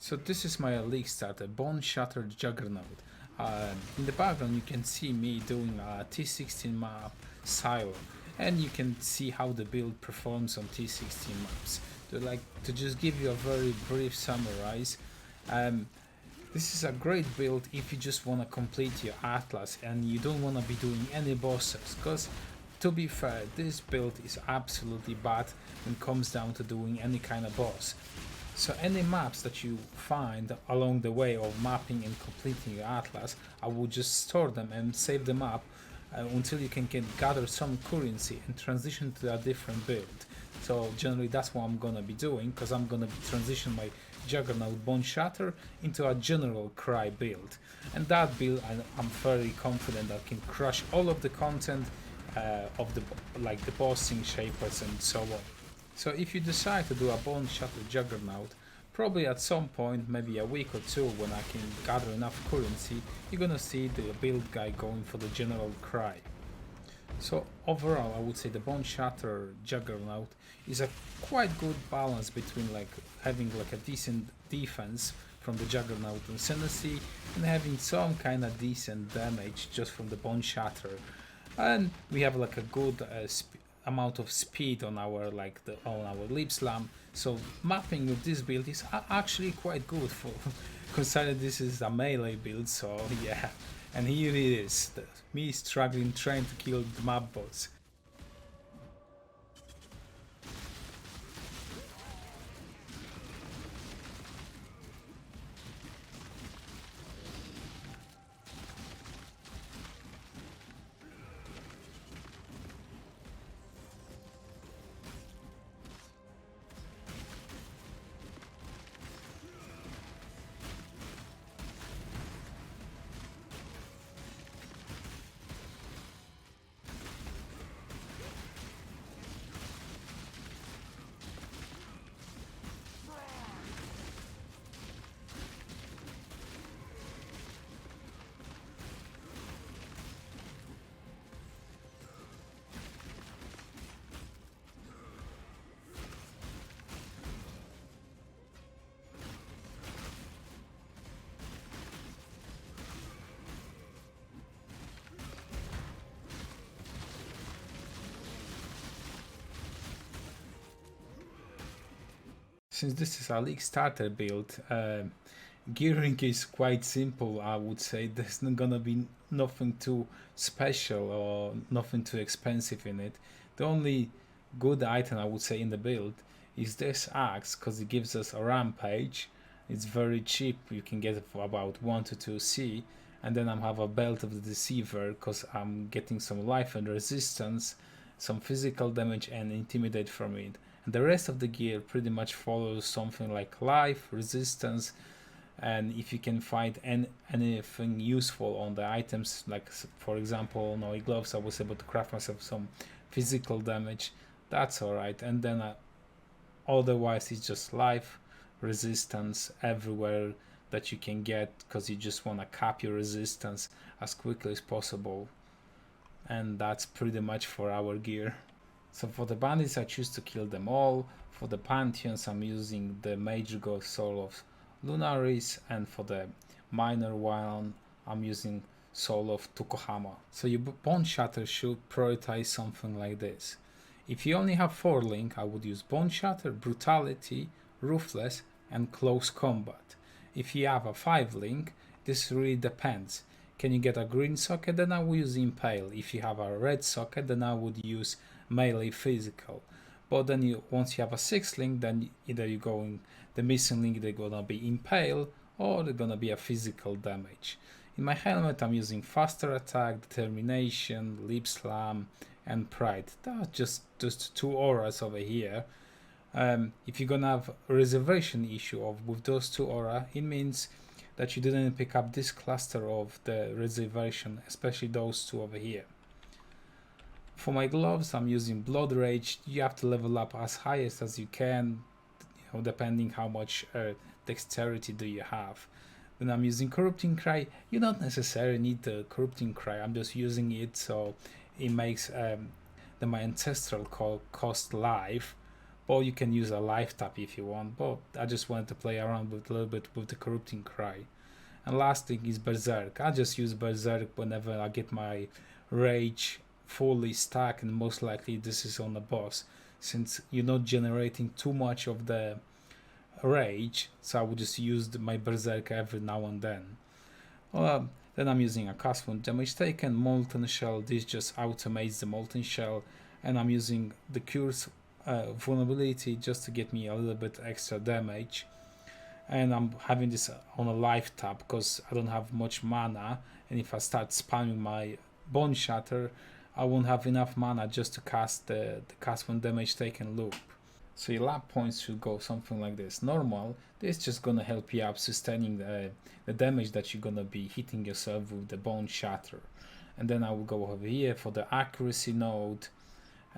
So this is my league starter, Exile Juggernaut. In the background you can see me doing a T16 map silo, and you can see how the build performs on T16 maps. To just give you a very brief summarize, this is a great build if you just want to complete your Atlas and you don't want to be doing any bosses, because to be fair, this build is absolutely bad when it comes down to doing any kind of boss. So any maps that you find along the way of mapping and completing your Atlas, I will just store them and save them up until you can gather some currency and transition to a different build. So generally that's what I'm gonna be doing, because I'm gonna transition my Juggernaut Boneshatter into a general cry build, and that build I'm very confident I can crush all of the content of the bossing, shapers and so on. So if you decide to do a Boneshatter Juggernaut, probably at some point, maybe a week or two, when I can gather enough currency, you're gonna see the build guy going for the general cry. So overall, I would say the Boneshatter Juggernaut is a quite good balance between having a decent defense from the Juggernaut Ascendancy and having some kind of decent damage just from the Boneshatter, and we have a good amount of speed on our on our lip slam. So mapping with this build is actually quite good for considering this is a melee build. So yeah, and here it is, me struggling trying to kill the map boss. Since this is a league starter build, gearing is quite simple. I would say there's not gonna be nothing too special or nothing too expensive in it. The only good item I would say in the build is this axe, because it gives us a rampage. It's very cheap, you can get it for about 1 to 2C, and then I have a belt of the deceiver because I'm getting some life and resistance, some physical damage and intimidate from it. And the rest of the gear pretty much follows something like life, resistance, and if you can find anything useful on the items, like for example no gloves, I was able to craft myself some physical damage, that's alright. And then otherwise it's just life, resistance everywhere that you can get, because you just want to cap your resistance as quickly as possible. And that's pretty much for our gear. So for the bandits I choose to kill them all. For the Pantheons I'm using the Major God Soul of Lunaris, and for the minor one I'm using Soul of Tukohama. So your Boneshatter should prioritize something like this. If you only have 4 link, I would use Boneshatter, Brutality, Ruthless and Close Combat. If you have a 5 link, this really depends. Can you get a green socket? Then I will use Impale. If you have a red socket, then I would use Melee Physical. But then once you have a 6 link, then either you're going the missing link, they're gonna be Impale or they're gonna be a physical damage. In my helmet I'm using Faster Attack, Determination, Lip Slam and Pride. That's just 2 auras over here. If you're gonna have a reservation issue with those 2 auras, it means that you didn't pick up this cluster of the reservation, especially those 2 over here. For my gloves I'm using Blood Rage. You have to level up as highest as you can, depending how much dexterity do you have. Then I'm using Corrupting Cry. You don't necessarily need the Corrupting Cry, I'm just using it so it makes my ancestral call cost life, or you can use a life tap if you want, but I just wanted to play around with a little bit with the corrupting cry. And last thing is Berserk. I just use Berserk whenever I get my rage fully stacked, and most likely this is on the boss, since you're not generating too much of the rage, so I would just use my Berserk every now and then. Then I'm using a cast when damage taken, Molten Shell. This just automates the Molten Shell, and I'm using the Cure's vulnerability just to get me a little bit extra damage. And I'm having this on a life tap because I don't have much mana, and if I start spamming my Boneshatter, I won't have enough mana just to cast the cast when damage taken loop. So your lap points should go something like this. Normal, this is just gonna help you out sustaining the damage that you're gonna be hitting yourself with the Boneshatter. And then I will go over here for the accuracy node.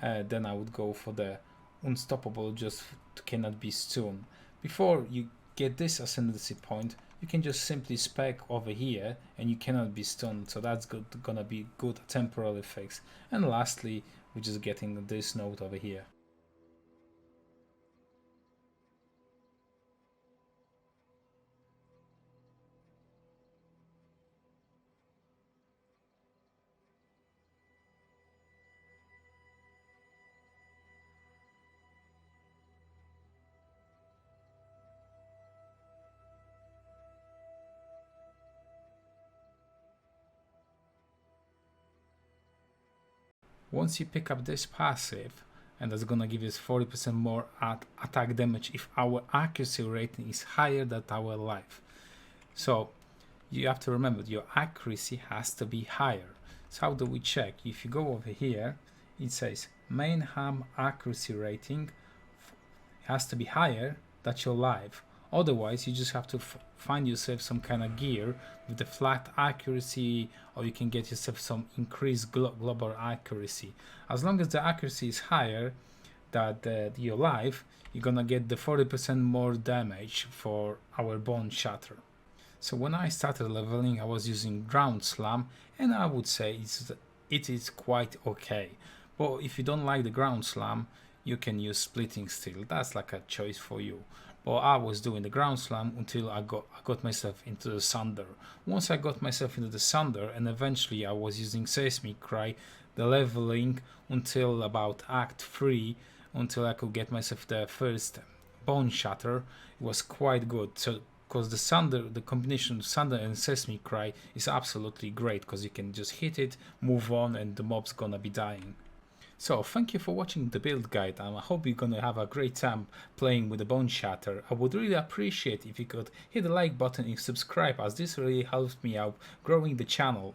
Then I would go for the unstoppable, just cannot be stunned. Before you get this ascendancy point, you can just simply spec over here and you cannot be stunned, so that's gonna be good temporal effects. And lastly, we're just getting this node over here. Once you pick up this passive, and that's gonna give us 40% more attack damage if our accuracy rating is higher than our life. So you have to remember your accuracy has to be higher. So how do we check? If you go over here, it says main harm accuracy rating has to be higher than your life. Otherwise, you just have to find yourself some kind of gear with the flat accuracy, or you can get yourself some increased global accuracy. As long as the accuracy is higher than your life, you're gonna get the 40% more damage for our Boneshatter. So when I started leveling, I was using Ground Slam, and I would say it is quite okay. But if you don't like the Ground Slam, you can use Splitting Steel. That's like a choice for you. But I was doing the Ground Slam until I got myself into the Sunder. Once I got myself into the Sunder, and eventually I was using Seismic Cry, the leveling until about Act 3, until I could get myself the first Boneshatter, it was quite good. So because the combination of Sunder and Seismic Cry is absolutely great, because you can just hit it, move on, and the mob's gonna be dying. So thank you for watching the build guide, and I hope you're gonna have a great time playing with the Boneshatter. I would really appreciate if you could hit the like button and subscribe, as this really helps me out growing the channel.